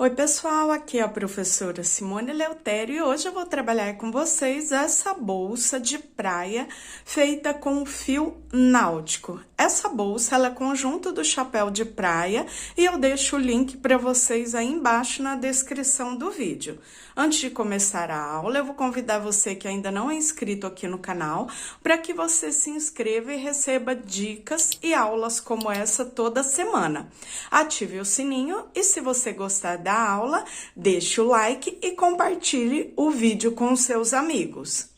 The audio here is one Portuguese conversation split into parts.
Oi, pessoal, aqui é a professora Simone Eleutério e hoje eu vou trabalhar com vocês essa bolsa de praia feita com fio náutico. Essa bolsa, ela é conjunto do chapéu de praia e eu deixo o link para vocês aí embaixo na descrição do vídeo. Antes de começar a aula, eu vou convidar você que ainda não é inscrito aqui no canal para que você se inscreva e receba dicas e aulas como essa toda semana. Ative o sininho e se você gostar da aula, deixe o like e compartilhe o vídeo com seus amigos.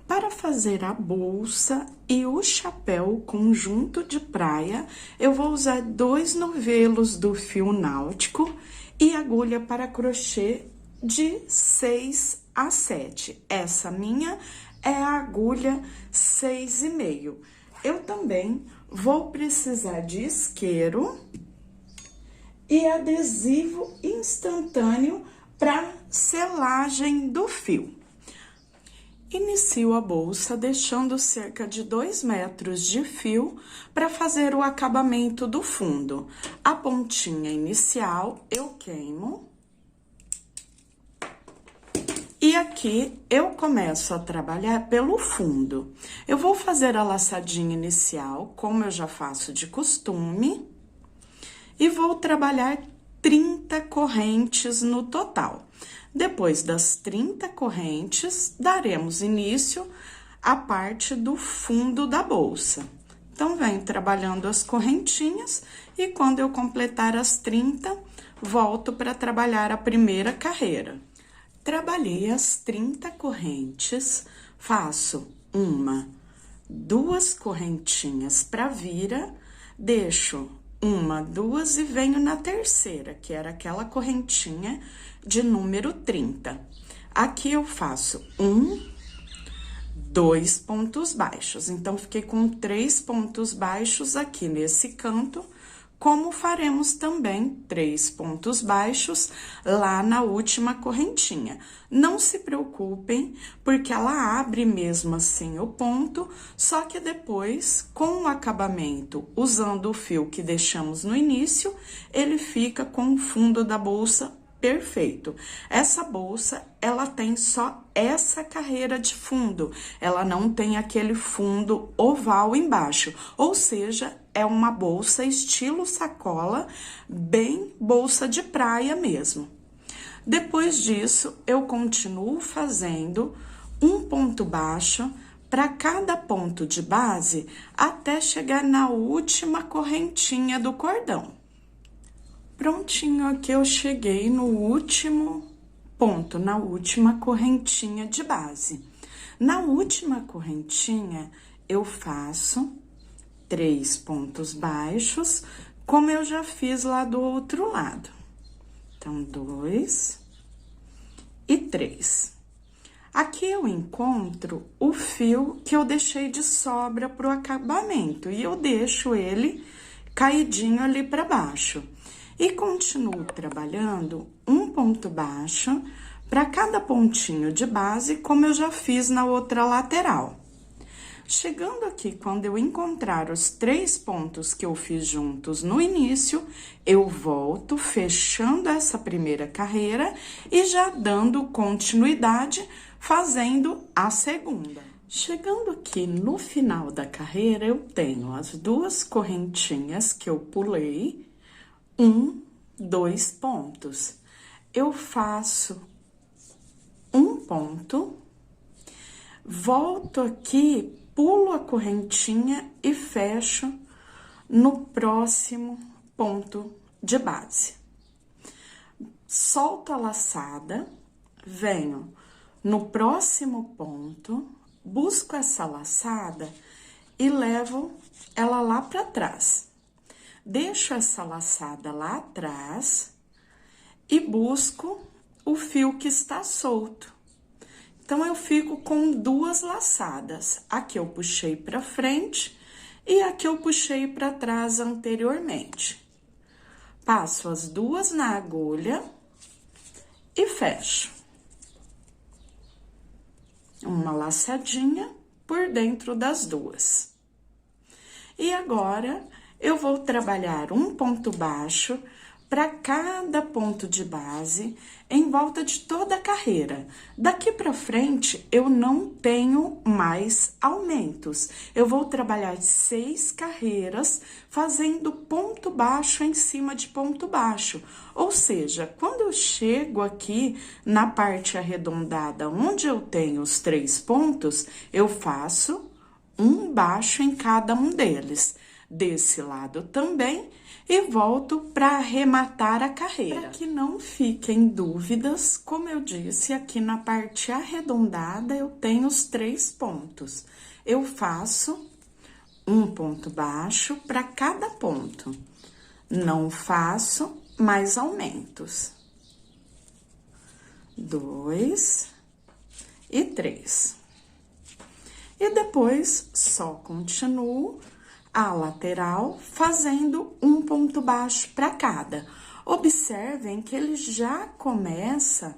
Para fazer a bolsa e o chapéu conjunto de praia, eu vou usar 2 novelos do fio náutico e agulha para crochê de 6 a 7. Essa minha é a agulha 6,5. Eu também vou precisar de isqueiro e adesivo instantâneo para selagem do fio. Inicio a bolsa deixando cerca de 2 metros de fio para fazer o acabamento do fundo. A pontinha inicial eu queimo. E aqui eu começo a trabalhar pelo fundo. Eu vou fazer a laçadinha inicial, como eu já faço de costume. E vou trabalhar 30 correntes no total. Depois das 30 correntes, daremos início à parte do fundo da bolsa. Então, venho trabalhando as correntinhas e quando eu completar as 30, volto para trabalhar a primeira carreira. Trabalhei as 30 correntes, faço 1, 2 correntinhas para vira, deixo 1, 2 e venho na terceira, que era aquela correntinha de número 30. Aqui eu faço 2 pontos baixos. Então, fiquei com 3 pontos baixos aqui nesse canto, como faremos também 3 pontos baixos lá na última correntinha. Não se preocupem, porque ela abre mesmo assim o ponto, só que depois, com o acabamento, usando o fio que deixamos no início, ele fica com o fundo da bolsa perfeito. Essa bolsa, ela tem só essa carreira de fundo, ela não tem aquele fundo oval embaixo, ou seja, é uma bolsa estilo sacola, bem bolsa de praia mesmo. Depois disso, eu continuo fazendo um ponto baixo para cada ponto de base até chegar na última correntinha do cordão. Prontinho, aqui eu cheguei no último ponto, na última correntinha de base. Na última correntinha, eu faço 3 pontos baixos, como eu já fiz lá do outro lado. Então, 2 e 3. Aqui eu encontro o fio que eu deixei de sobra pro acabamento, e eu deixo ele caidinho ali para baixo. E continuo trabalhando um ponto baixo para cada pontinho de base, como eu já fiz na outra lateral. Chegando aqui, quando eu encontrar os 3 pontos que eu fiz juntos no início, eu volto fechando essa primeira carreira e já dando continuidade, fazendo a segunda. Chegando aqui no final da carreira, eu tenho as 2 correntinhas que eu pulei, 2 pontos. Eu faço um ponto, volto aqui, pulo a correntinha e fecho no próximo ponto de base. Solto a laçada, venho no próximo ponto, busco essa laçada e levo ela lá para trás. Deixo essa laçada lá atrás e busco o fio que está solto. Então, eu fico com 2 laçadas. Aqui eu puxei para frente e aqui eu puxei para trás anteriormente. Passo as 2 na agulha e fecho. Uma laçadinha por dentro das 2. E agora, eu vou trabalhar um ponto baixo para cada ponto de base em volta de toda a carreira. Daqui para frente, eu não tenho mais aumentos. Eu vou trabalhar 6 carreiras fazendo ponto baixo em cima de ponto baixo. Ou seja, quando eu chego aqui na parte arredondada, onde eu tenho os 3 pontos, eu faço um baixo em cada um deles. Desse lado também, e volto para arrematar a carreira. Para que não fiquem dúvidas, como eu disse, aqui na parte arredondada eu tenho os 3 pontos. Eu faço um ponto baixo para cada ponto. Não faço mais aumentos. 2 e 3. E depois só continuo a lateral, fazendo um ponto baixo para cada. Observem que ele já começa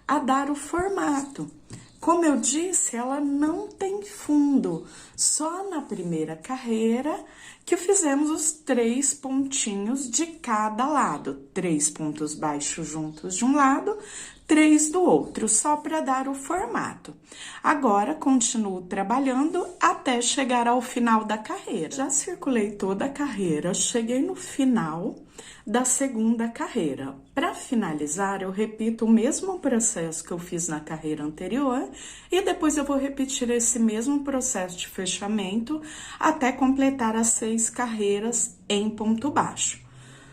a dar o formato. Como eu disse, ela não tem fundo, só na primeira carreira que fizemos os 3 pontinhos de cada lado. 3 pontos baixos juntos de um lado, 3 do outro, só para dar o formato. Agora, continuo trabalhando até chegar ao final da carreira. Já circulei toda a carreira, cheguei no final da segunda carreira. Para finalizar, eu repito o mesmo processo que eu fiz na carreira anterior e depois eu vou repetir esse mesmo processo de fechamento até completar as 6 carreiras em ponto baixo.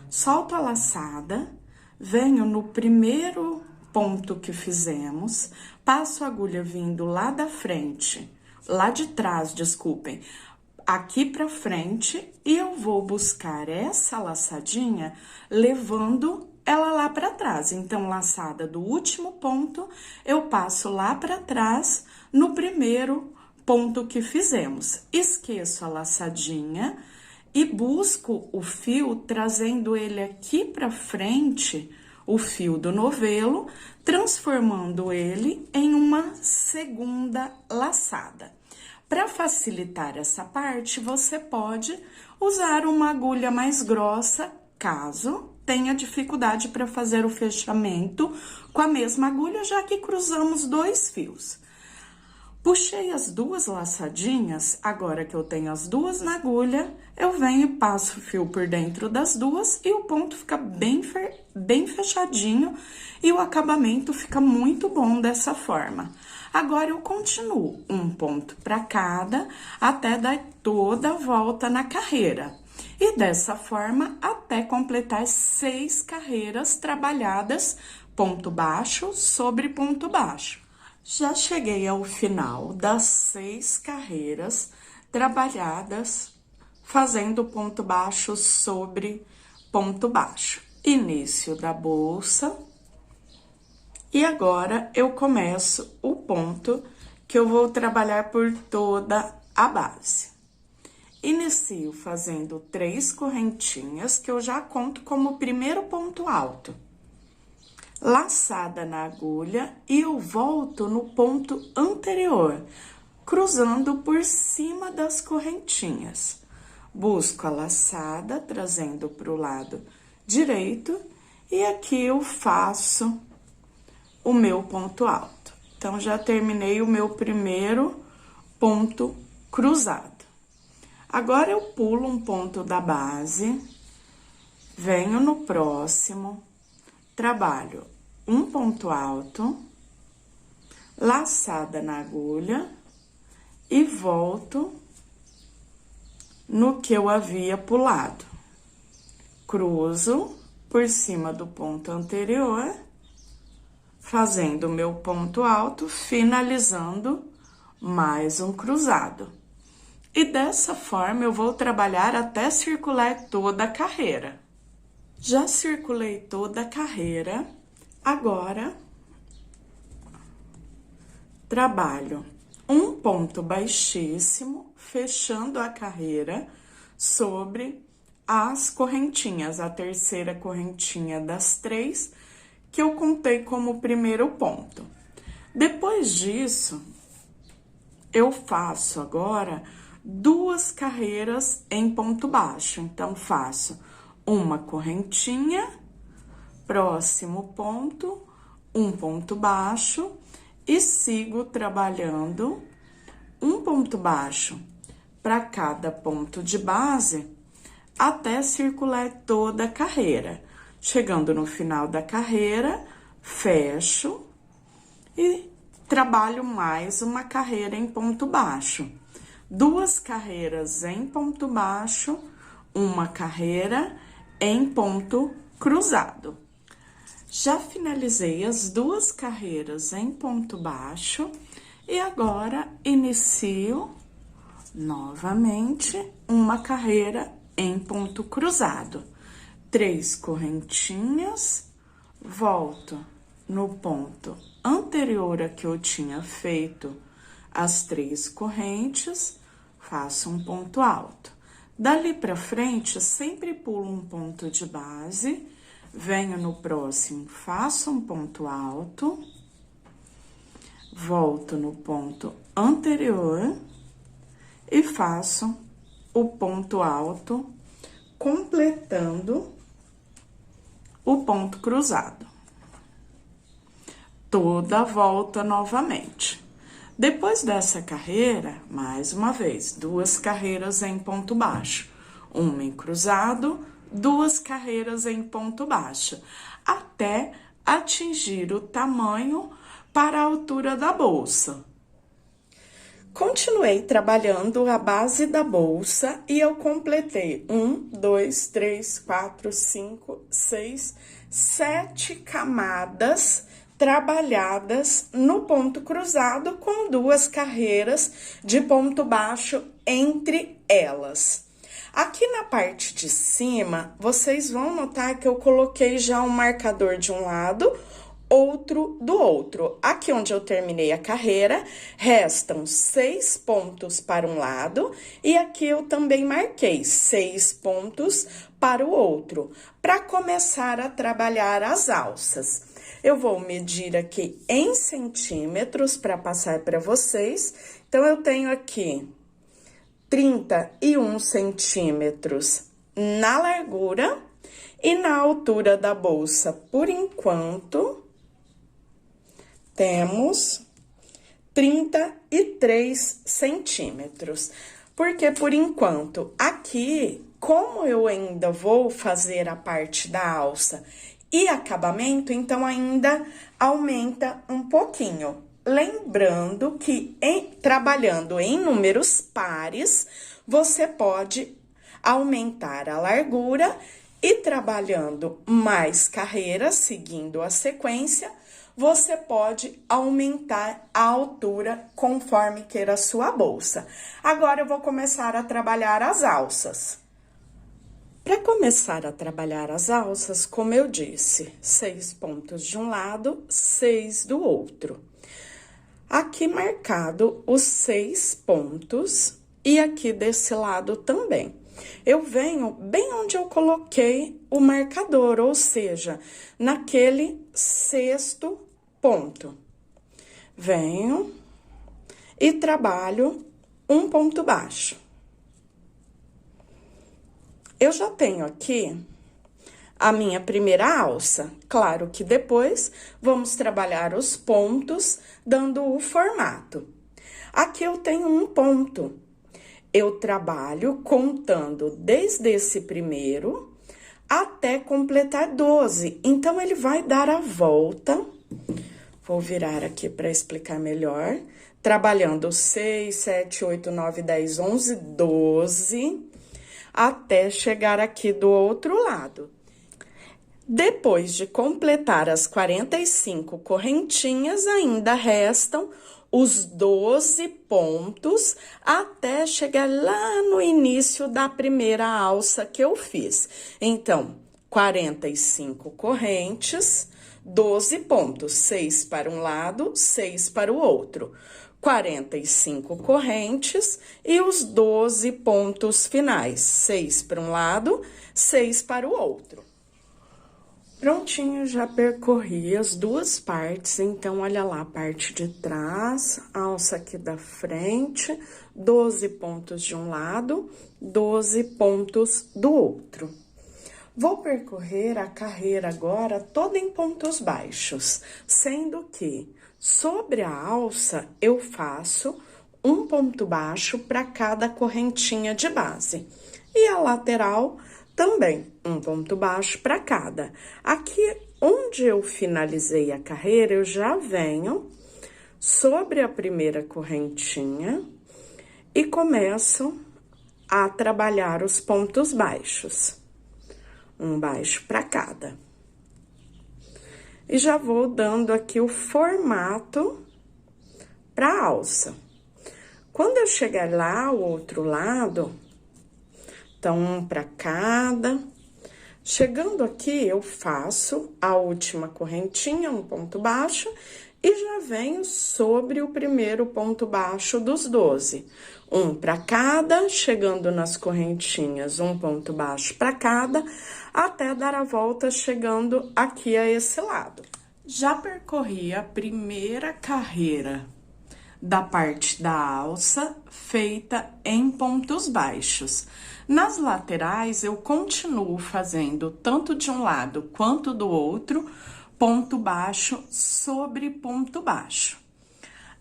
Solto a laçada, venho no primeiro ponto que fizemos, passo a agulha vindo lá da frente, lá de trás, desculpem, aqui pra frente, e eu vou buscar essa laçadinha levando ela lá pra trás. Então, laçada do último ponto, eu passo lá pra trás no primeiro ponto que fizemos. Esqueço a laçadinha e busco o fio, trazendo ele aqui pra frente, o fio do novelo, transformando ele em uma segunda laçada. Para facilitar essa parte, você pode usar uma agulha mais grossa, caso tenha dificuldade para fazer o fechamento com a mesma agulha, já que cruzamos 2 fios. Puxei as 2 laçadinhas, agora que eu tenho as 2 na agulha, eu venho e passo o fio por dentro das 2 e o ponto fica bem fechadinho e o acabamento fica muito bom dessa forma. Agora, eu continuo um ponto para cada até dar toda a volta na carreira. E dessa forma, até completar 6 carreiras trabalhadas, ponto baixo sobre ponto baixo. Já cheguei ao final das 6 carreiras trabalhadas, fazendo ponto baixo sobre ponto baixo. Início da bolsa. E agora, eu começo o ponto que eu vou trabalhar por toda a base. Inicio fazendo 3 correntinhas, que eu já conto como o primeiro ponto alto. Laçada na agulha e eu volto no ponto anterior, cruzando por cima das correntinhas. Busco a laçada, trazendo para o lado direito, e aqui eu faço o meu ponto alto. Então, já terminei o meu primeiro ponto cruzado. Agora, eu pulo um ponto da base, venho no próximo, trabalho um ponto alto, laçada na agulha e volto no que eu havia pulado. Cruzo por cima do ponto anterior, fazendo o meu ponto alto, finalizando mais um cruzado. E dessa forma, eu vou trabalhar até circular toda a carreira. Já circulei toda a carreira, agora, trabalho um ponto baixíssimo, fechando a carreira sobre as correntinhas, a terceira correntinha das 3, que eu contei como primeiro ponto. Depois disso, eu faço agora 2 carreiras em ponto baixo. Então, faço uma correntinha, próximo ponto, um ponto baixo e sigo trabalhando um ponto baixo para cada ponto de base até circular toda a carreira. Chegando no final da carreira, fecho e trabalho mais uma carreira em ponto baixo. 2 carreiras em ponto baixo, uma carreira em ponto cruzado. Já finalizei as 2 carreiras em ponto baixo e agora inicio novamente uma carreira em ponto cruzado. 3 correntinhas, volto no ponto anterior a que eu tinha feito as 3 correntes, faço um ponto alto. Dali pra frente, sempre pulo um ponto de base, venho no próximo, faço um ponto alto, volto no ponto anterior e faço o ponto alto, completando o ponto cruzado. Toda a volta novamente. Depois dessa carreira, mais uma vez, 2 carreiras em ponto baixo, uma em cruzado, 2 carreiras em ponto baixo, até atingir o tamanho para a altura da bolsa. Continuei trabalhando a base da bolsa e eu completei 1, 2, 3, 4, 5, 6, 7 camadas trabalhadas no ponto cruzado com 2 carreiras de ponto baixo entre elas. Aqui na parte de cima, vocês vão notar que eu coloquei já um marcador de um lado, outro do outro. Aqui onde eu terminei a carreira, restam 6 pontos para um lado e aqui eu também marquei 6 pontos para o outro, para começar a trabalhar as alças. Eu vou medir aqui em centímetros para passar para vocês. Então, eu tenho aqui 31 centímetros na largura e na altura da bolsa, por enquanto, temos 33 centímetros. Porque, por enquanto, aqui, como eu ainda vou fazer a parte da alça e acabamento, então ainda aumenta um pouquinho. Lembrando que trabalhando em números pares, você pode aumentar a largura e trabalhando mais carreiras, seguindo a sequência, você pode aumentar a altura conforme queira a sua bolsa. Agora, eu vou começar a trabalhar as alças. Para começar a trabalhar as alças, como eu disse, 6 pontos de um lado, 6 do outro. Aqui marcado os 6 pontos e aqui desse lado também. Eu venho bem onde eu coloquei o marcador, ou seja, naquele 6º ponto. Venho e trabalho um ponto baixo. Eu já tenho aqui a minha primeira alça. Claro que depois vamos trabalhar os pontos, dando o formato. Aqui eu tenho um ponto. Eu trabalho contando desde esse primeiro até completar 12. Então, ele vai dar a volta. Vou virar aqui para explicar melhor. Trabalhando 6, 7, 8, 9, 10, 11, 12... até chegar aqui do outro lado. Depois de completar as 45 correntinhas, ainda restam os 12 pontos até chegar lá no início da primeira alça que eu fiz. Então, 45 correntes, 12 pontos, 6 para um lado, 6 para o outro. 45 correntes e os 12 pontos finais, 6 para um lado, 6 para o outro. Prontinho, já percorri as 2 partes, então, olha lá, a parte de trás, alça aqui da frente, 12 pontos de um lado, 12 pontos do outro. Vou percorrer a carreira agora toda em pontos baixos, sendo que sobre a alça eu faço um ponto baixo para cada correntinha de base. E a lateral também, um ponto baixo para cada. Aqui onde eu finalizei a carreira, eu já venho sobre a primeira correntinha e começo a trabalhar os pontos baixos. Um baixo para cada. E já vou dando aqui o formato para a alça. Quando eu chegar lá ao outro lado, então um para cada. Chegando aqui, eu faço a última correntinha, um ponto baixo, e já venho sobre o primeiro ponto baixo dos 12. Um para cada, chegando nas correntinhas, um ponto baixo para cada, até dar a volta chegando aqui a esse lado. Já percorri a primeira carreira da parte da alça feita em pontos baixos. Nas laterais, eu continuo fazendo tanto de um lado quanto do outro, ponto baixo sobre ponto baixo.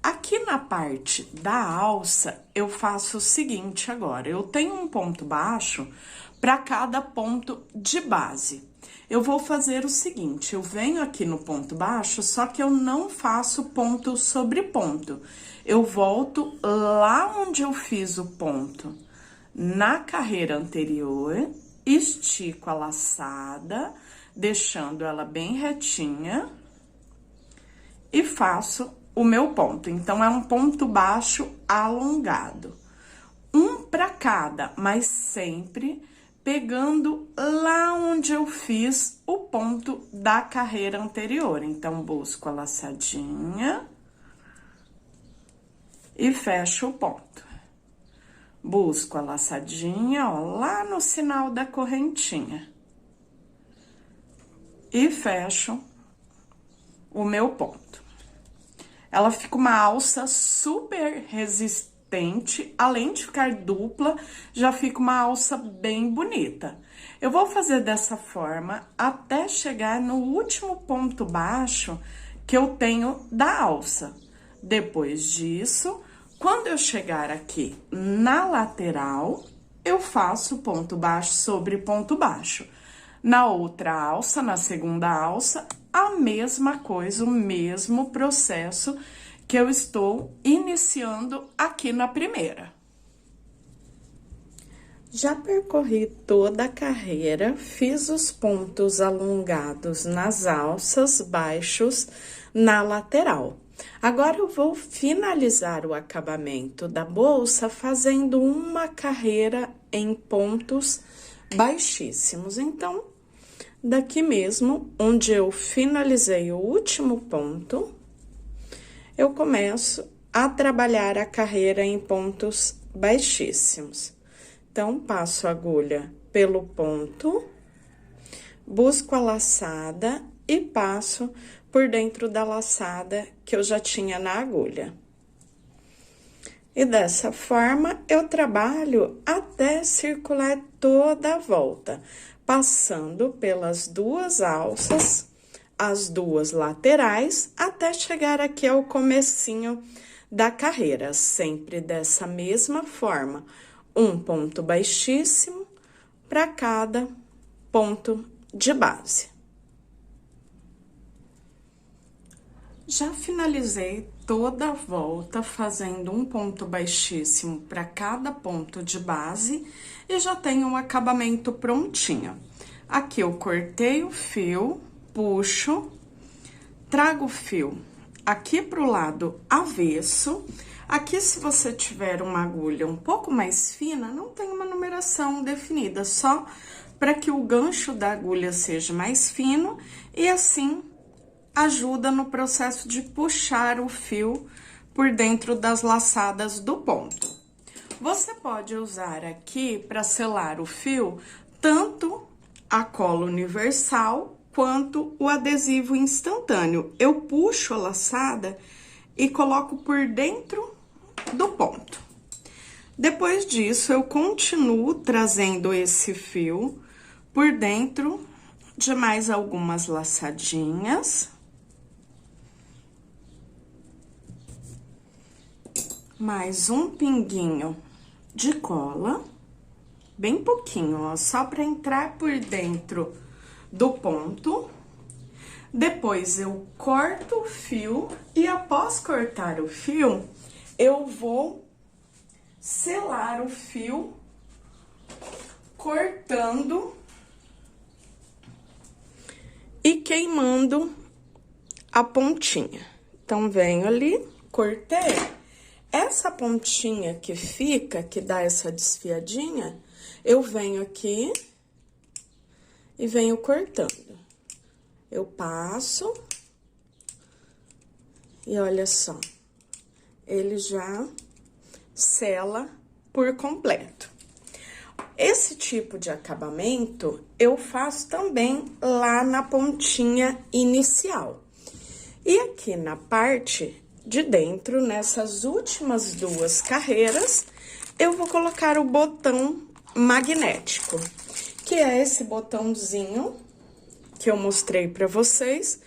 Aqui na parte da alça, eu faço o seguinte agora, eu tenho um ponto baixo para cada ponto de base. Eu vou fazer o seguinte, eu venho aqui no ponto baixo, só que eu não faço ponto sobre ponto. Eu volto lá onde eu fiz o ponto na carreira anterior, estico a laçada, deixando ela bem retinha e faço o meu ponto. Então, é um ponto baixo alongado. Um para cada, mas sempre pegando lá onde eu fiz o ponto da carreira anterior. Então, busco a laçadinha e fecho o ponto. Busco a laçadinha, ó, lá no sinal da correntinha. E fecho o meu ponto. Ela fica uma alça super resistente, além de ficar dupla, já fica uma alça bem bonita. Eu vou fazer dessa forma até chegar no último ponto baixo que eu tenho da alça. Depois disso, quando eu chegar aqui na lateral, eu faço ponto baixo sobre ponto baixo. Na outra alça, na segunda alça, a mesma coisa, o mesmo processo que eu estou iniciando aqui na primeira. Já percorri toda a carreira, fiz os pontos alongados nas alças, baixos na lateral. Agora, eu vou finalizar o acabamento da bolsa fazendo uma carreira em pontos baixíssimos. Então, daqui mesmo, onde eu finalizei o último ponto, eu começo a trabalhar a carreira em pontos baixíssimos. Então, passo a agulha pelo ponto, busco a laçada e passo por dentro da laçada que eu já tinha na agulha. E dessa forma, eu trabalho até circular toda a volta, passando pelas duas alças, as duas laterais, até chegar aqui ao comecinho da carreira, sempre dessa mesma forma, um ponto baixíssimo para cada ponto de base. Já finalizei toda a volta fazendo um ponto baixíssimo para cada ponto de base e já tenho um acabamento prontinho. Aqui eu cortei o fio, puxo, trago o fio aqui pro lado avesso. Aqui, se você tiver uma agulha um pouco mais fina, não tem uma numeração definida, só para que o gancho da agulha seja mais fino e assim ajuda no processo de puxar o fio por dentro das laçadas do ponto. Você pode usar aqui para selar o fio tanto a cola universal quanto o adesivo instantâneo. Eu puxo a laçada e coloco por dentro do ponto. Depois disso, eu continuo trazendo esse fio por dentro de mais algumas laçadinhas. Mais um pinguinho de cola, bem pouquinho, ó, só pra entrar por dentro do ponto. Depois, eu corto o fio e após cortar o fio, eu vou selar o fio cortando e queimando a pontinha. Então, venho ali, cortei. Essa pontinha que fica, que dá essa desfiadinha, eu venho aqui e venho cortando. Eu passo e olha só, ele já sela por completo. Esse tipo de acabamento eu faço também lá na pontinha inicial. E aqui na parte de dentro, nessas últimas duas carreiras, eu vou colocar o botão magnético, que é esse botãozinho que eu mostrei pra vocês,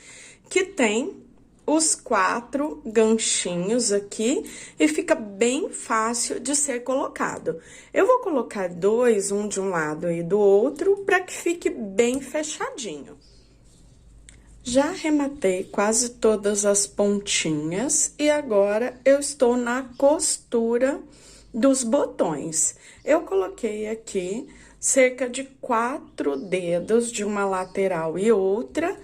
que tem os 4 ganchinhos aqui e fica bem fácil de ser colocado. Eu vou colocar 2, um de um lado e do outro, para que fique bem fechadinho. Já arrematei quase todas as pontinhas e agora eu estou na costura dos botões. Eu coloquei aqui cerca de 4 dedos de uma lateral e outra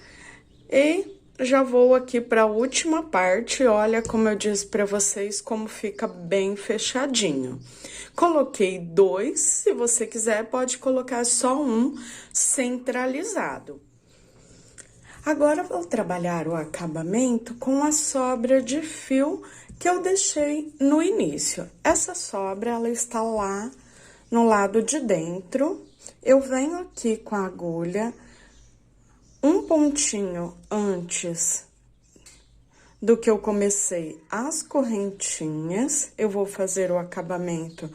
e já vou aqui para a última parte. Olha como eu disse para vocês como fica bem fechadinho. Coloquei 2, se você quiser pode colocar só um centralizado. Agora, vou trabalhar o acabamento com a sobra de fio que eu deixei no início. Essa sobra, ela está lá no lado de dentro. Eu venho aqui com a agulha, um pontinho antes do que eu comecei as correntinhas. Eu vou fazer o acabamento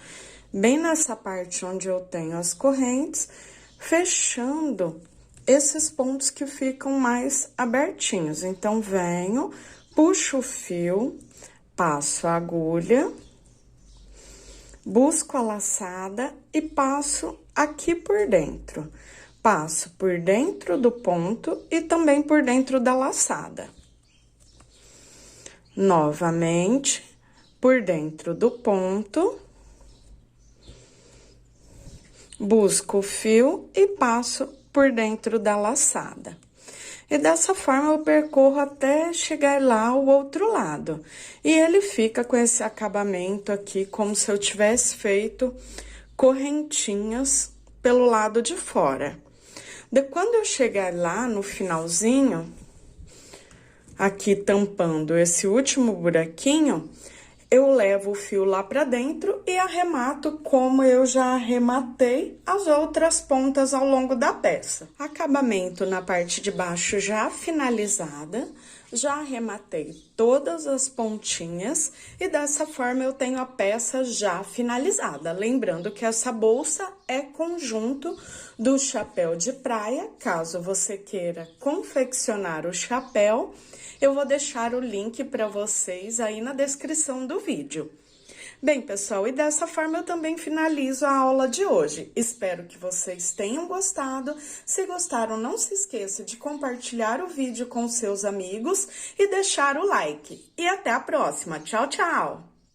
bem nessa parte onde eu tenho as correntes, fechando esses pontos que ficam mais abertinhos. Então, venho, puxo o fio, passo a agulha, busco a laçada e passo aqui por dentro. Passo por dentro do ponto e também por dentro da laçada. Novamente, por dentro do ponto, busco o fio e passo por dentro da laçada. E dessa forma eu percorro até chegar lá ao outro lado. E ele fica com esse acabamento aqui, como se eu tivesse feito correntinhas pelo lado de fora. Quando eu chegar lá no finalzinho, aqui tampando esse último buraquinho, eu levo o fio lá pra dentro e arremato como eu já arrematei as outras pontas ao longo da peça. Acabamento na parte de baixo já finalizada, já arrematei todas as pontinhas e dessa forma eu tenho a peça já finalizada. Lembrando que essa bolsa é conjunto do chapéu de praia. Caso você queira confeccionar o chapéu, eu vou deixar o link para vocês aí na descrição do vídeo. Bem, pessoal, e dessa forma eu também finalizo a aula de hoje. Espero que vocês tenham gostado. Se gostaram, não se esqueça de compartilhar o vídeo com seus amigos e deixar o like. E até a próxima. Tchau, tchau!